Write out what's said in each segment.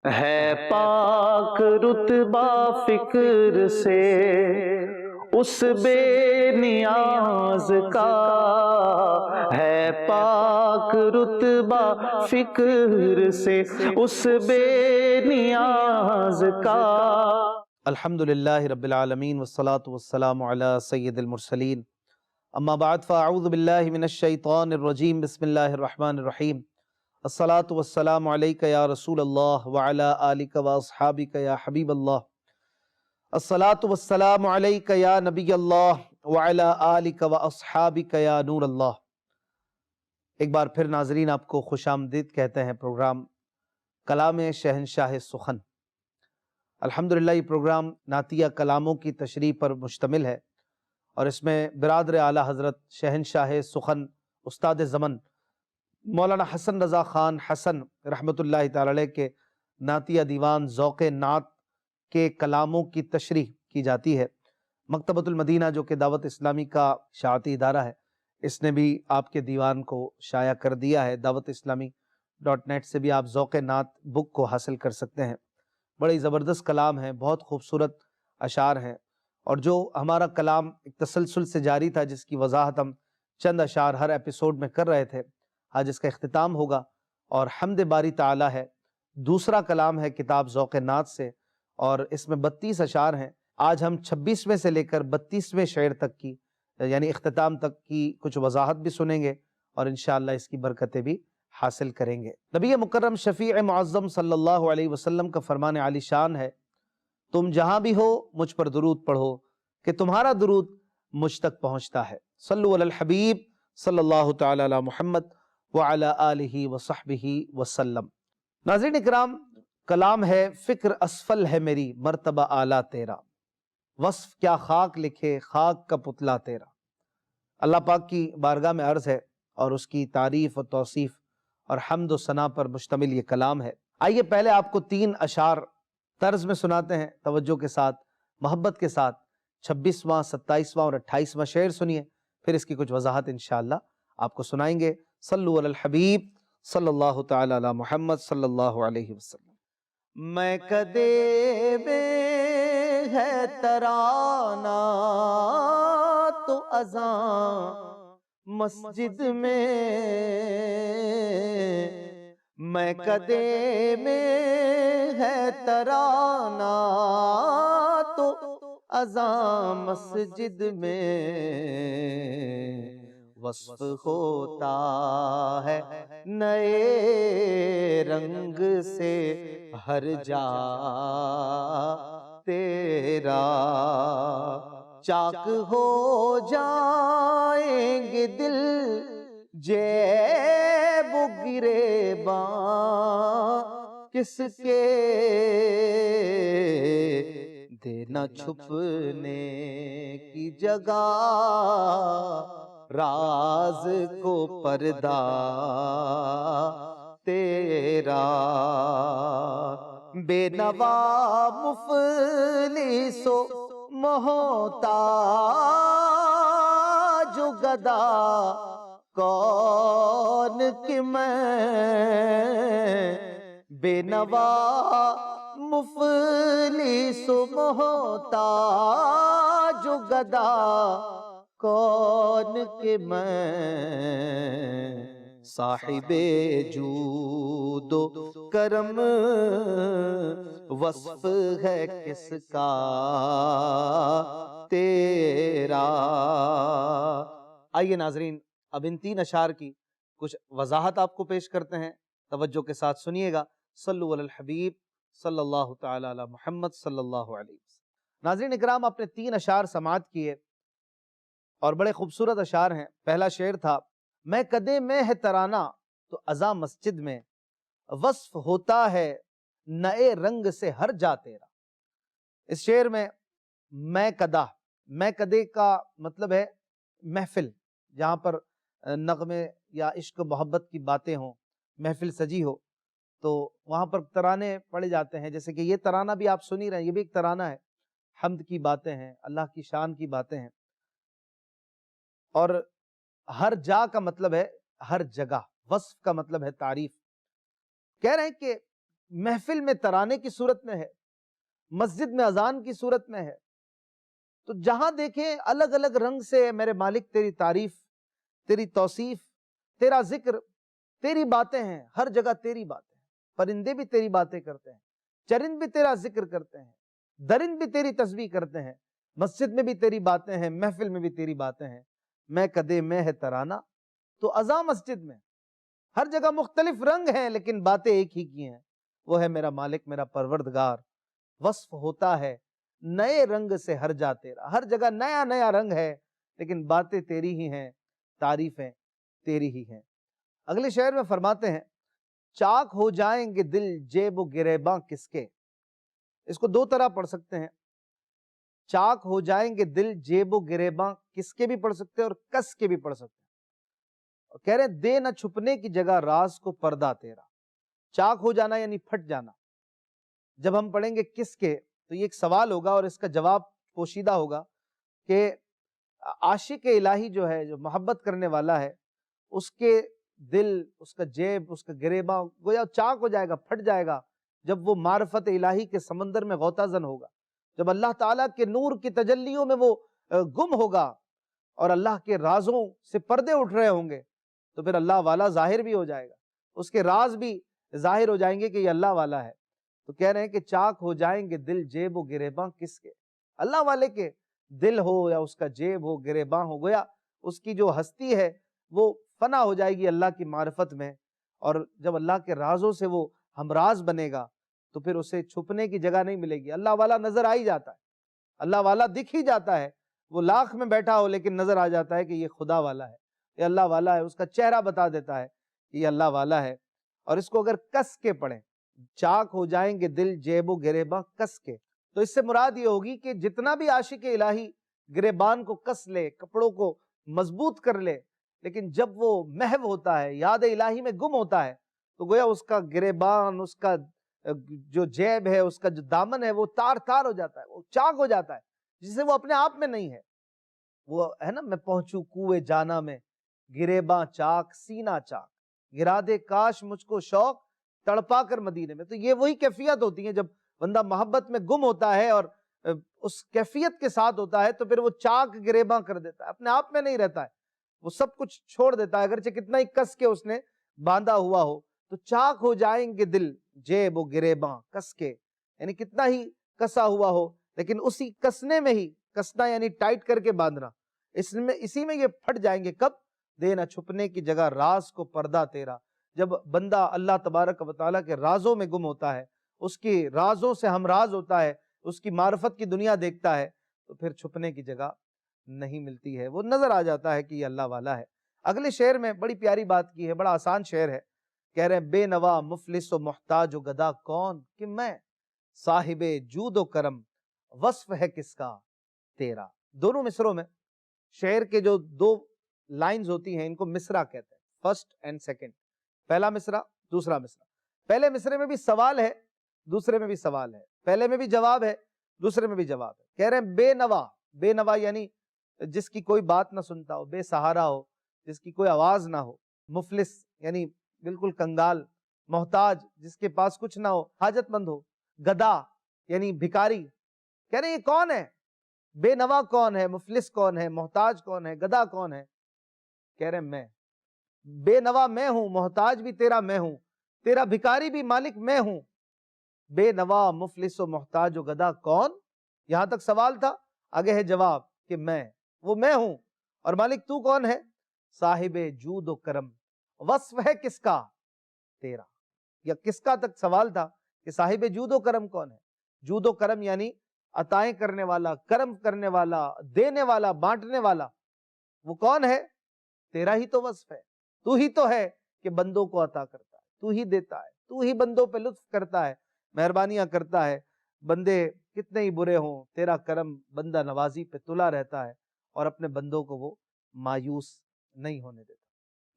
ہے پاک رتبہ فکر سے اس بے نیاز کا، ہے پاک رتبہ فکر سے اس بے نیاز کا۔ الحمدللہ رب العالمین والصلاة والسلام علی سید المرسلین، اما بعد فاعوذ باللہ من الشیطان الرجیم، بسم اللہ الرحمن الرحیم۔ الصلاة والسلام علیک یا رسول اللہ وعلی آلک واصحابک یا حبیب اللہ۔ الصلاة والسلام علیک یا نبی اللہ وعلی آلک واصحابک یا نور اللہ۔ ایک بار پھر ناظرین آپ کو خوش آمدید کہتے ہیں پروگرام کلام شہنشاہ سخن۔ الحمدللہ یہ پروگرام نعتیہ کلاموں کی تشریح پر مشتمل ہے، اور اس میں برادر اعلیٰ حضرت شہنشاہ سخن استاد زمن مولانا حسن رضا خان حسن رحمۃ اللہ تعالی علیہ کے نعتیہ دیوان ذوق نعت کے کلاموں کی تشریح کی جاتی ہے۔ مکتبۃ المدینہ جو کہ دعوت اسلامی کا شاعتی ادارہ ہے، اس نے بھی آپ کے دیوان کو شائع کر دیا ہے۔ دعوت اسلامی .net سے بھی آپ ذوق نعت بک کو حاصل کر سکتے ہیں۔ بڑی زبردست کلام ہیں، بہت خوبصورت اشعار ہیں، اور جو ہمارا کلام ایک تسلسل سے جاری تھا، جس کی وضاحت ہم چند اشعار ہر ایپیسوڈ میں کر رہے تھے، آج اس کا اختتام ہوگا، اور حمد باری تعالی ہے۔ دوسرا کلام ہے کتاب ذوق نعت سے، اور اس میں 32 اشعار ہیں۔ آج ہم 26ویں سے لے کر 32ویں شعر تک کی، یعنی اختتام تک کی کچھ وضاحت بھی سنیں گے، اور انشاءاللہ اس کی برکتیں بھی حاصل کریں گے۔ نبی مکرم شفیع معظم صلی اللہ علیہ وسلم کا فرمان عالی شان ہے، تم جہاں بھی ہو مجھ پر درود پڑھو کہ تمہارا درود مجھ تک پہنچتا ہے۔ صلو علی الحبیب صلی اللہ تعالی علی محمد وعلی آلہ وصحبہ وسلم۔ ناظرین اکرام، کلام ہے فکر اسفل ہے میری مرتبہ اعلیٰ تیرا، وصف کیا خاک لکھے خاک کا پتلا تیرا۔ اللہ پاک کی بارگاہ میں عرض ہے، اور اس کی تعریف و توصیف اور حمد و ثنا پر مشتمل یہ کلام ہے۔ آئیے پہلے آپ کو 3 اشعار طرز میں سناتے ہیں، توجہ کے ساتھ، محبت کے ساتھ۔ 26واں، 27واں اور 28واں شعر سنیے، پھر اس کی کچھ وضاحت انشاءاللہ آپ کو سنائیں گے۔ صلو علی الحبیب صلی اللہ تعالی علی محمد صلی اللہ علیہ وسلم۔ میں کدے میں ہے ترانہ تو اذان مسجد میں، میں کدے میں ہے ترانہ تو اذان مسجد میں، وصف ہوتا ہے نئے رنگ سے ہر جا تیرا، چاک ہو جائیں گے دل جیب و گریباں کس کے، دینا چھپنے کی جگہ راز کو پردہ تیرا، بے نوا مفلس و محتاج و گدا کون کہ میں، بے نوا مفلس و محتاج و گدا کون کہ میں، صاحب جود و کرم وصف ہے کس کا تیرا۔ آئیے ناظرین، اب ان 3 اشعار کی کچھ وضاحت آپ کو پیش کرتے ہیں، توجہ کے ساتھ سنیے گا۔ صلو علی الحبیب صلی اللہ تعالی علی محمد صلی اللہ علیہ وسلم۔ ناظرین اکرام، اپنے 3 اشعار سماعت کیے، اور بڑے خوبصورت اشعار ہیں۔ پہلا شعر تھا، میں کدے میں ہے ترانہ تو اذاں مسجد میں، وصف ہوتا ہے نئے رنگ سے ہر جا تیرا۔ اس شعر میں کدہ، میں کدے کا مطلب ہے محفل، جہاں پر نغمے یا عشق و محبت کی باتیں ہوں، محفل سجی ہو، تو وہاں پر ترانے پڑے جاتے ہیں۔ جیسے کہ یہ ترانہ بھی آپ سن ہی رہے ہیں، یہ بھی ایک ترانہ ہے، حمد کی باتیں ہیں، اللہ کی شان کی باتیں ہیں۔ اور ہر جا کا مطلب ہے ہر جگہ، وصف کا مطلب ہے تعریف۔ کہہ رہے ہیں کہ محفل میں ترانے کی صورت میں ہے، مسجد میں اذان کی صورت میں ہے، تو جہاں دیکھیں الگ الگ رنگ سے میرے مالک تیری تعریف، تیری توصیف، تیرا ذکر، تیری باتیں ہیں، ہر جگہ تیری باتیں ہیں۔ پرندے بھی تیری باتیں کرتے ہیں، چرند بھی تیرا ذکر کرتے ہیں، درند بھی تیری تسبیح کرتے ہیں، مسجد میں بھی تیری باتیں ہیں، محفل میں بھی تیری باتیں ہیں۔ میں کدے میں ہے ترانہ، تو اذان مسجد میں، ہر جگہ مختلف رنگ ہیں لیکن باتیں ایک ہی کی ہیں، وہ ہے میرا مالک میرا پروردگار۔ وصف ہوتا ہے نئے رنگ سے ہر جا تیرا، ہر جگہ نیا نیا رنگ ہے لیکن باتیں تیری ہی ہیں، تعریفیں تیری ہی ہیں۔ اگلے شعر میں فرماتے ہیں چاک ہو جائیں گے دل جیب و گریباں کس کے، اس کو دو طرح پڑھ سکتے ہیں، چاک ہو جائیں گے دل جیب و گریباں کس کے بھی پڑھ سکتے ہیں اور کس کے بھی پڑھ سکتے ہیں۔ اور کہہ رہے ہیں دے نہ چھپنے کی جگہ راز کو پردہ تیرا، چاک ہو جانا یعنی پھٹ جانا۔ جب ہم پڑھیں گے کس کے تو یہ ایک سوال ہوگا اور اس کا جواب پوشیدہ ہوگا کہ عاشق الہی جو ہے، جو محبت کرنے والا ہے، اس کے دل، اس کا جیب، اس کا گریباں گویا چاک ہو جائے گا، پھٹ جائے گا جب وہ معرفت الہی کے سمندر میں غوطہ زن ہوگا، جب اللہ تعالیٰ کے نور کی تجلیوں میں وہ گم ہوگا اور اللہ کے رازوں سے پردے اٹھ رہے ہوں گے، تو پھر اللہ والا ظاہر بھی ہو جائے گا، اس کے راز بھی ظاہر ہو جائیں گے کہ یہ اللہ والا ہے۔ تو کہہ رہے ہیں کہ چاک ہو جائیں گے دل جیب و گریباں کس کے، اللہ والے کے دل ہو یا اس کا جیب ہو، گریباں ہو، گویا اس کی جو ہستی ہے وہ فنا ہو جائے گی اللہ کی معرفت میں، اور جب اللہ کے رازوں سے وہ ہمراز بنے گا تو پھر اسے چھپنے کی جگہ نہیں ملے گی، اللہ والا نظر آ ہی جاتا ہے، اللہ والا دکھ ہی جاتا ہے، وہ لاکھ میں بیٹھا ہو لیکن نظر آ جاتا ہے کہ یہ خدا والا ہے، یہ اللہ والا ہے، اس کا چہرہ بتا دیتا ہے کہ یہ اللہ والا ہے۔ اور اس کو اگر کس کے پڑھیں، چاک ہو جائیں گے دل جیب و گریباں کس کے، تو اس سے مراد یہ ہوگی کہ جتنا بھی عاشق الہی گریبان کو کس لے، کپڑوں کو مضبوط کر لے، لیکن جب وہ محو ہوتا ہے، یاد الہی میں گم ہوتا ہے، تو گویا اس کا گریبان، اس کا جو جیب ہے، اس کا جو دامن ہے، وہ تار تار ہو جاتا ہے، وہ چاک ہو جاتا ہے، جسے وہ اپنے آپ میں نہیں ہے۔ وہ ہے نا، میں پہنچوں کوئے جانا میں، گریباں چاک سینہ چاک، گرا دے کاش مجھ کو شوق تڑپا کر مدینے میں۔ تو یہ وہی کیفیت ہوتی ہے جب بندہ محبت میں گم ہوتا ہے اور اس کیفیت کے ساتھ ہوتا ہے تو پھر وہ چاک گریباں کر دیتا ہے، اپنے آپ میں نہیں رہتا ہے، وہ سب کچھ چھوڑ دیتا ہے، اگرچہ کتنا ہی کس کے اس نے باندھا ہوا ہو۔ تو چاک ہو جائیں گے دل جیب و گریباں کس کے، یعنی کتنا ہی کسا ہوا ہو لیکن اسی کسنے میں ہی، کسنا یعنی ٹائٹ کر کے باندھنا، اسی میں یہ پھٹ جائیں گے۔ کب؟ دے نہ چھپنے کی جگہ راز کو پردہ تیرا، جب بندہ اللہ تبارک و تعالیٰ کے رازوں میں گم ہوتا ہے، اس کی رازوں سے ہم راز ہوتا ہے، اس کی معرفت کی دنیا دیکھتا ہے، تو پھر چھپنے کی جگہ نہیں ملتی ہے، وہ نظر آ جاتا ہے کہ یہ اللہ والا ہے۔ اگلے شعر میں بڑی پیاری بات کی ہے، بڑا آسان شعر ہے، کہہ رہے ہیں بے نوا مفلس و محتاج و گدا کون، کہ میں صاحب جود و کرم، وصف ہے کس کا تیرا۔ دونوں مصروں میں شعر کے جو دو لائنز ہوتی ہیں ان کو مصرع کہتے ہیں، فرسٹ اینڈ سیکنڈ، پہلا مصرع دوسرا مصرع۔ پہلے مصرے میں بھی سوال ہے، دوسرے میں بھی سوال ہے، پہلے میں بھی جواب ہے، دوسرے میں بھی جواب ہے۔ کہہ رہے ہیں بے نوا، بے نوا یعنی جس کی کوئی بات نہ سنتا ہو، بے سہارا ہو، جس کی کوئی آواز نہ ہو، مفلس یعنی بالکل کنگال، محتاج جس کے پاس کچھ نہ ہو، حاجت مند ہو، گدا یعنی بھکاری۔ کہہ رہے ہیں یہ کون ہے؟ بے نوا کون ہے، مفلس کون ہے، محتاج کون ہے، گدا کون ہے؟ کہہ رہے ہیں میں، بے نوا میں ہوں، محتاج بھی تیرا میں ہوں، تیرا بھکاری بھی مالک میں ہوں۔ بے نوا مفلس و محتاج و گدا کون، یہاں تک سوال تھا، آگے ہے جواب کہ میں، وہ میں ہوں، اور مالک تو کون ہے؟ صاحب جود و کرم، وصف ہے کس کا تیرا، یا کس کا تک سوال تھا کہ صاحب جود و کرم کون ہے۔ جود و کرم یعنی عطائیں کرنے والا، کرم کرنے والا، دینے والا، بانٹنے والا، وہ کون ہے؟ تیرا ہی تو وصف ہے، تو ہی تو ہے کہ بندوں کو عطا کرتا ہے، تو ہی دیتا ہے، تو ہی بندوں پہ لطف کرتا ہے، مہربانیاں کرتا ہے، بندے کتنے ہی برے ہوں تیرا کرم بندہ نوازی پہ تلا رہتا ہے اور اپنے بندوں کو وہ مایوس نہیں ہونے دیتا۔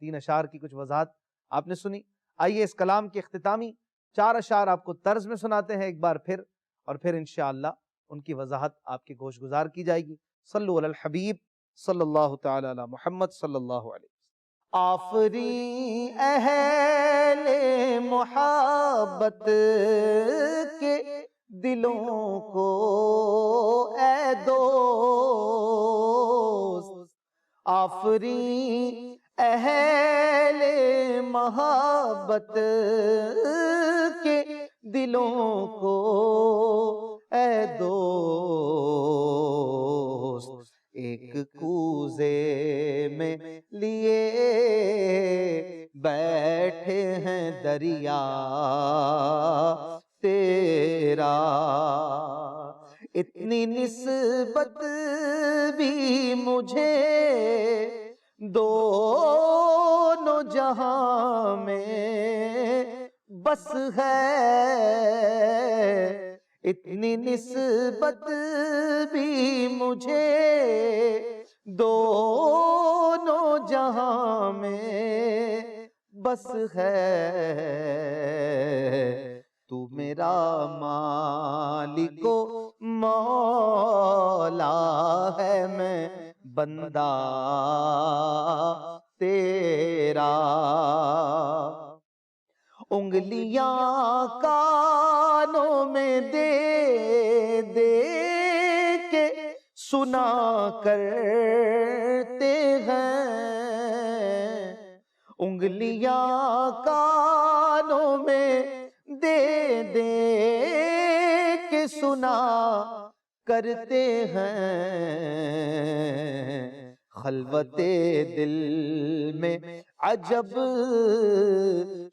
تین اشعار کی کچھ وضاحت آپ نے سنی، آئیے اس کلام کے اختتامی چار اشعار آپ کو طرز میں سناتے ہیں ایک بار پھر، اور پھر انشاءاللہ ان کی وضاحت آپ کی گوش گزار کی جائے گی۔ صلو علی الحبیب صلی اللہ تعالی علی محمد صلی اللہ علیہ وسلم۔ آفریں اہل محبت کے دلوں کو اے دوست، آفریں اہل محبت کے دلوں کو اے دوست، ایک کوزے میں لیے بیٹھے ہیں دریا تیرا، اتنی نسبت بھی مجھے دونوں جہاں میں بس ہے، اتنی نسبت بھی مجھے دونوں جہاں میں بس ہے، تو میرا مالک و مولا ہے، میں بندہ تیرا، انگلیاں کانوں میں دے دے کے سنا کرتے ہیں، انگلیاں کانوں میں دے دے کے سنا کرتے ہیں، خلوت دل میں عجب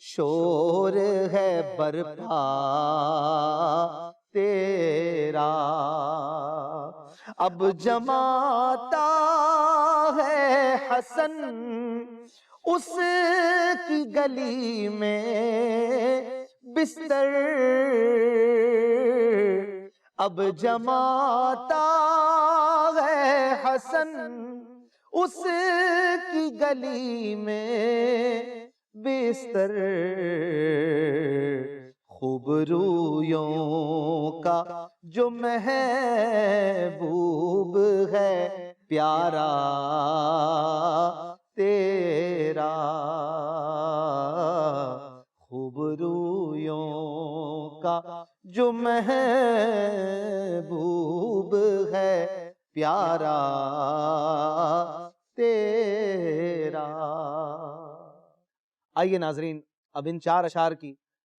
شور ہے برپا تیرا، اب جماتا ہے حسن اس کی گلی میں بستر، اب جماتا ہے حسن اس کی گلی میں بستر، خوب رویوں کا جو محبوب ہے پیارا تیرا، خوب رویوں کا جو محبوب ہے پیارا تیرا۔ آئیے ناظرین، اب ان 4 اشعار کی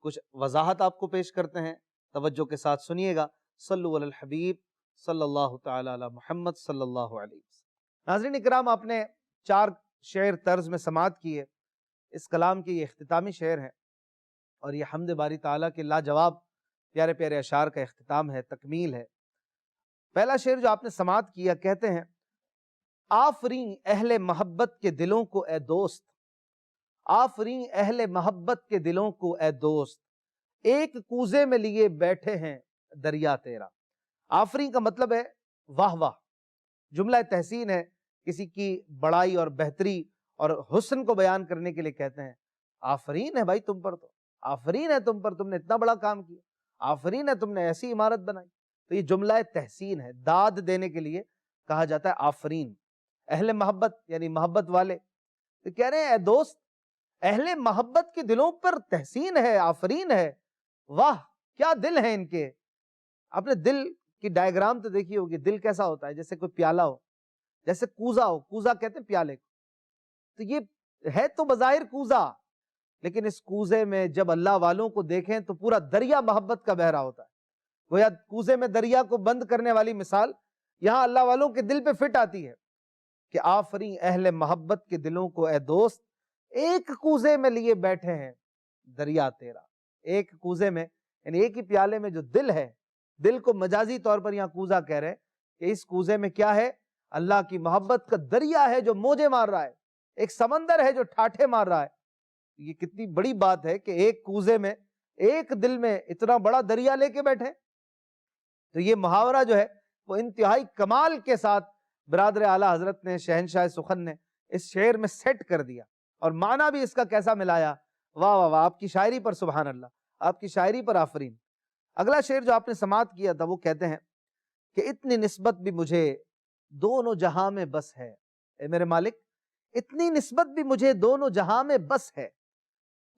کچھ وضاحت آپ کو پیش کرتے ہیں، توجہ کے ساتھ سنیے گا۔ صلو علی الحبیب صلی اللہ تعالی علی محمد صلی اللہ علیہ وسلم۔ ناظرین اکرام، آپ نے 4 شعر طرز میں سماعت کی ہے۔ اس کلام کی یہ اختتامی شعر ہے اور یہ حمد باری تعالیٰ کے لاجواب پیارے پیارے اشعار کا اختتام ہے، تکمیل ہے۔ پہلا شعر جو آپ نے سماعت کیا، کہتے ہیں آفریں اہل محبت کے دلوں کو اے دوست، آفریں اہل محبت کے دلوں کو اے دوست، ایک کوزے میں لیے بیٹھے ہیں دریا تیرا۔ آفریں کا مطلب ہے واہ واہ، جملہ تحسین ہے، کسی کی بڑائی اور بہتری اور حسن کو بیان کرنے کے لیے کہتے ہیں آفرین ہے بھائی تم پر، تو آفرین ہے تم پر، تم نے اتنا بڑا کام کیا، آفرین ہے تم نے ایسی عمارت بنائی۔ تو یہ جملہ تحسین ہے، داد دینے کے لیے کہا جاتا ہے آفرین۔ اہل محبت یعنی محبت والے، تو کہہ رہے ہیں اے دوست، اہل محبت کے دلوں پر تحسین ہے، آفرین ہے، واہ کیا دل ہیں ان کے۔ آپ نے دل کی ڈائیگرام تو دیکھی ہوگی، دل کیسا ہوتا ہے؟ جیسے کوئی پیالہ ہو، جیسے کوزہ ہو، کوزہ کہتے ہیں پیالے کو، تو یہ ہے تو بظاہر کوزہ، لیکن اس کوزے میں جب اللہ والوں کو دیکھیں تو پورا دریا محبت کا بہ رہا ہوتا ہے۔ گویا کوزے میں دریا کو بند کرنے والی مثال یہاں اللہ والوں کے دل پہ فٹ آتی ہے کہ آفریں اہل محبت کے دلوں کو اے دوست، ایک کوزے میں لیے بیٹھے ہیں دریا تیرا۔ ایک کوزے میں یعنی ایک ہی پیالے میں جو دل ہے، دل کو مجازی طور پر یہاں کوزہ کہہ رہے ہیں کہ اس کوزے میں کیا ہے؟ اللہ کی محبت کا دریا ہے جو موجے مار رہا ہے، ایک سمندر ہے جو ٹھاٹھے مار رہا ہے۔ یہ کتنی بڑی بات ہے کہ ایک کوزے میں، ایک دل میں اتنا بڑا دریا لے کے بیٹھے۔ تو یہ محاورہ جو ہے وہ انتہائی کمال کے ساتھ برادر اعلیٰ حضرت نے، شہنشاہ سخن نے اس شعر میں سیٹ کر دیا، اور معنی بھی اس کا کیسا ملایا۔ واہ واہ واہ، آپ کی شاعری پر سبحان اللہ، آپ کی شاعری پر آفرین۔ اگلا شعر جو آپ نے سماعت کیا تھا وہ کہتے ہیں کہ اتنی نسبت بھی مجھے دونوں جہاں میں بس ہے۔ اے میرے مالک، اتنی نسبت بھی مجھے دونوں جہاں میں بس ہے،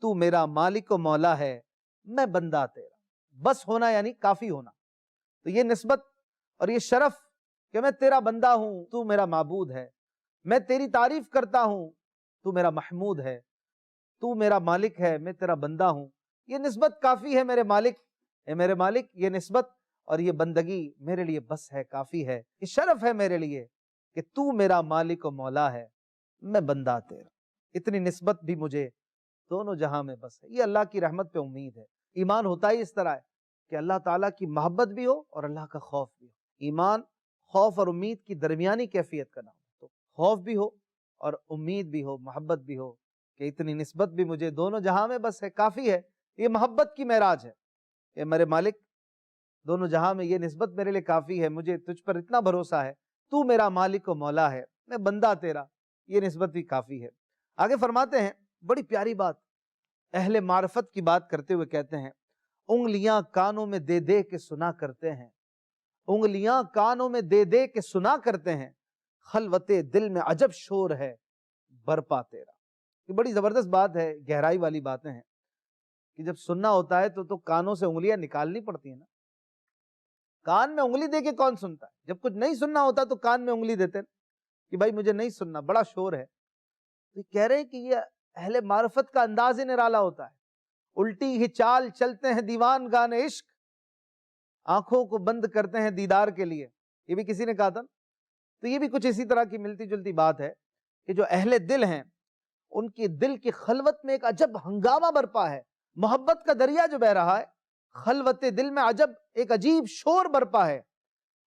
تو میرا مالک و مولا ہے، میں بندہ تیرا۔ بس ہونا یعنی کافی ہونا، تو یہ نسبت اور یہ شرف کہ میں تیرا بندہ ہوں، تو میرا معبود ہے، میں تیری تعریف کرتا ہوں، تو میرا محمود ہے، تو میرا مالک ہے، میں تیرا بندہ ہوں، یہ نسبت کافی ہے میرے مالک، اے میرے مالک، یہ نسبت اور یہ بندگی میرے لیے بس ہے، کافی ہے، یہ شرف ہے میرے لیے کہ تو میرا مالک و مولا ہے، میں بندہ تیرا۔ اتنی نسبت بھی مجھے دونوں جہاں میں بس ہے۔ یہ اللہ کی رحمت پہ امید ہے۔ ایمان ہوتا ہی اس طرح ہے کہ اللہ تعالیٰ کی محبت بھی ہو اور اللہ کا خوف بھی ہو۔ ایمان خوف اور امید کی درمیانی کیفیت کا نام ہے، تو خوف بھی ہو اور امید بھی ہو، محبت بھی ہو کہ اتنی نسبت بھی مجھے دونوں جہاں میں بس ہے، کافی ہے۔ یہ محبت کی معراج ہے کہ میرے مالک، دونوں جہاں میں یہ نسبت میرے لیے کافی ہے، مجھے تجھ پر اتنا بھروسہ ہے، تو میرا مالک و مولا ہے، میں بندہ تیرا، یہ نسبت بھی کافی ہے۔ آگے فرماتے ہیں بڑی پیاری بات، اہل معرفت کی بات کرتے ہوئے کہتے ہیں، انگلیاں کانوں میں دے دے کے سنا کرتے ہیں، انگلیاں کانوں میں دے دے کے سنا کرتے ہیں، خلوت دل میں عجب شور ہے برپا تیرا۔ یہ بڑی زبردست بات ہے، گہرائی والی باتیں ہیں کہ جب سننا ہوتا ہے تو کانوں سے انگلیاں نکالنی پڑتی ہیں نا۔ کان میں انگلی دے کے کون سنتا ہے؟ جب کچھ نہیں سننا ہوتا تو کان میں انگلی دیتے ہیں کہ بھائی مجھے نہیں سننا، بڑا شور ہے۔ تو یہ کہہ رہے ہیں کہ یہ اہل معرفت کا انداز ہی نرالا ہوتا ہے، الٹی ہی چال چلتے ہیں دیوان گانے عشق، آنکھوں کو بند کرتے ہیں دیدار کے لیے، یہ بھی کسی نے کہا تھا۔ تو یہ بھی کچھ اسی طرح کی ملتی جلتی بات ہے کہ جو اہل دل ہیں ان کی دل کی خلوت میں ایک عجب ہنگامہ برپا ہے، محبت کا دریا جو بہہ رہا ہے، خلوت دل میں عجب ایک عجیب شور برپا ہے،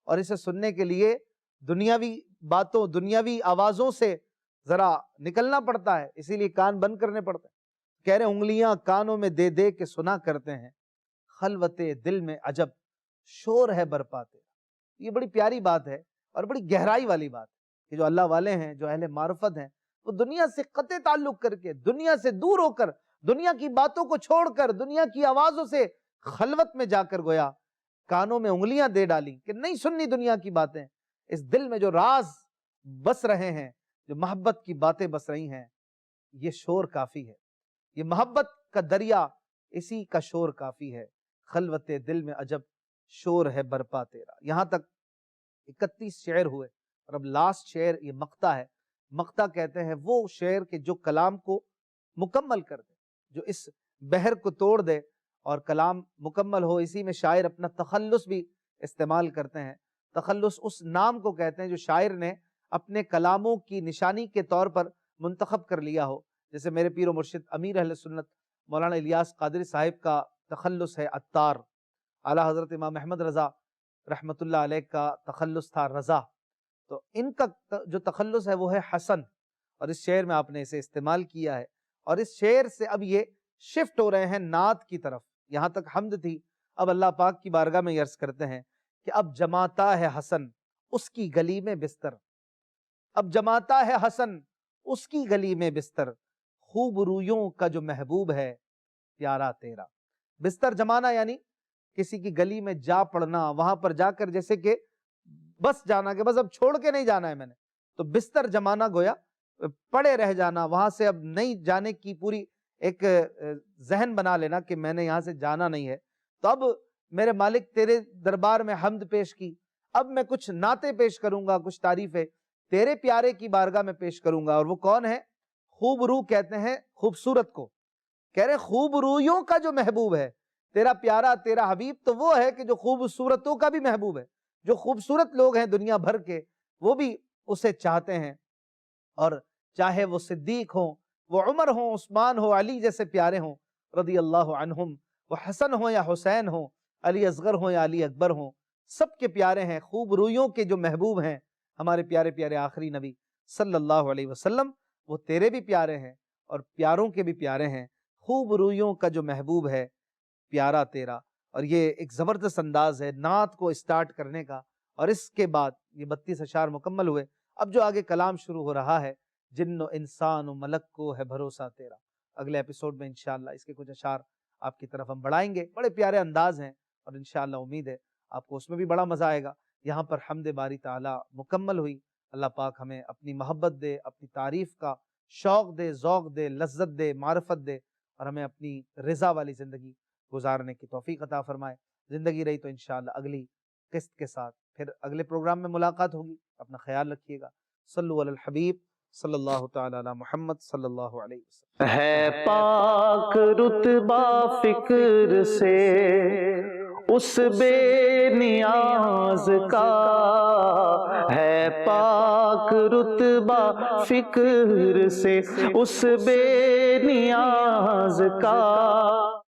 اور اسے سننے کے لیے دنیاوی باتوں، دنیاوی آوازوں سے ذرا نکلنا پڑتا ہے، اسی لیے کان بند کرنے پڑتے ہیں۔ کہہ رہے انگلیاں کانوں میں دے دے کے سنا کرتے ہیں، خلوت دل میں عجب شور ہے برپا تیرا۔ یہ بڑی پیاری بات ہے اور بڑی گہرائی والی بات ہے کہ جو اللہ والے ہیں، جو اہل معرفت ہیں، وہ دنیا سے قطع تعلق کر کے، دنیا سے دور ہو کر، دنیا کی باتوں کو چھوڑ کر، دنیا کی آوازوں سے خلوت میں جا کر گویا کانوں میں انگلیاں دے ڈالی کہ نہیں سننی دنیا کی باتیں، اس دل میں جو راز بس رہے ہیں، جو محبت کی باتیں بس رہی ہیں، یہ شور کافی ہے، یہ محبت کا دریا، اسی کا شور کافی ہے، خلوت دل میں عجب شور ہے برپا تیرا۔ یہاں تک 31 شعر ہوئے، اور اب لاسٹ شعر یہ مقطع ہے۔ مقطع کہتے ہیں وہ شعر کے جو کلام کو مکمل کر دے، جو اس بحر کو توڑ دے اور کلام مکمل ہو۔ اسی میں شاعر اپنا تخلص بھی استعمال کرتے ہیں۔ تخلص اس نام کو کہتے ہیں جو شاعر نے اپنے کلاموں کی نشانی کے طور پر منتخب کر لیا ہو، جیسے میرے پیر و مرشد امیر اہل سنت مولانا الیاس قادری صاحب کا تخلص ہے عطار، اعلیٰ حضرت امام احمد رضا رحمت اللہ علیہ کا تخلص تھا رضا، تو ان کا جو تخلص ہے وہ ہے حسن، اور اس شعر میں آپ نے اسے استعمال کیا ہے، اور اس شعر سے اب یہ شفٹ ہو رہے ہیں نعت کی طرف۔ یہاں تک حمد تھی، اب اللہ پاک کی بارگاہ میں عرض کرتے ہیں کہ اب جماتا ہے حسن اس کی گلی میں بستر، اب جماتا ہے حسن اس کی گلی میں بستر، خوب رویوں کا جو محبوب ہے پیارا تیرا۔ بستر جمانا یعنی کسی کی گلی میں جا پڑنا، وہاں پر جا کر جیسے کہ بس جانا کہ بس اب چھوڑ کے نہیں جانا ہے میں نے، تو بستر جمانا گویا پڑے رہ جانا، وہاں سے اب نہیں جانے کی پوری ایک ذہن بنا لینا کہ میں نے یہاں سے جانا نہیں ہے۔ تو اب میرے مالک تیرے دربار میں حمد پیش کی، اب میں کچھ نعتیں پیش کروں گا، کچھ تعریفیں تیرے پیارے کی بارگاہ میں پیش کروں گا، اور وہ کون ہے؟ خوب رو کہتے ہیں خوبصورت کو، کہہ رہے خوب رویوں کا جو محبوب ہے، تیرا پیارا تیرا حبیب تو وہ ہے کہ جو خوبصورتوں کا بھی محبوب ہے، جو خوبصورت لوگ ہیں دنیا بھر کے وہ بھی اسے چاہتے ہیں، اور چاہے وہ صدیق ہوں، وہ عمر ہوں، عثمان ہو، علی جیسے پیارے ہوں رضی اللہ عنہم، وہ حسن ہوں یا حسین ہوں، علی اصغر ہوں یا علی اکبر ہوں، سب کے پیارے ہیں، خوب رویوں کے جو محبوب ہیں ہمارے پیارے پیارے آخری نبی صلی اللہ علیہ وسلم، وہ تیرے بھی پیارے ہیں اور پیاروں کے بھی پیارے ہیں، خوب رویوں کا جو محبوب ہے پیارا تیرا۔ اور یہ ایک زبردست انداز ہے نعت کو اسٹارٹ کرنے کا، اور اس کے بعد یہ 32 اشعار مکمل ہوئے۔ اب جو آگے کلام شروع ہو رہا ہے، جن و انسان و ملک کو ہے بھروسہ تیرا، اگلے ایپیسوڈ میں انشاءاللہ اس کے کچھ اشعار آپ کی طرف ہم بڑھائیں گے، بڑے پیارے انداز ہیں، اور انشاءاللہ امید ہے آپ کو اس میں بھی بڑا مزہ آئے گا۔ یہاں پر حمد باری تعالی مکمل ہوئی۔ اللہ پاک ہمیں اپنی محبت دے، اپنی تعریف کا شوق دے، ذوق دے، لذت دے، معرفت دے، اور ہمیں اپنی رضا والی زندگی گزارنے کی توفیق عطا فرمائے۔ زندگی رہی تو انشاءاللہ اگلی قسط کے ساتھ پھر اگلے پروگرام میں ملاقات ہوگی۔ اپنا خیال رکھیے گا۔ صلو علی الحبیب صلی اللہ تعالی علی محمد صلی اللہ علیہ وسلم۔ ہے پاک رتبہ فکر سے اس بے نیاز کا، ہے پاک رتبہ فکر سے اس بے نیاز کا،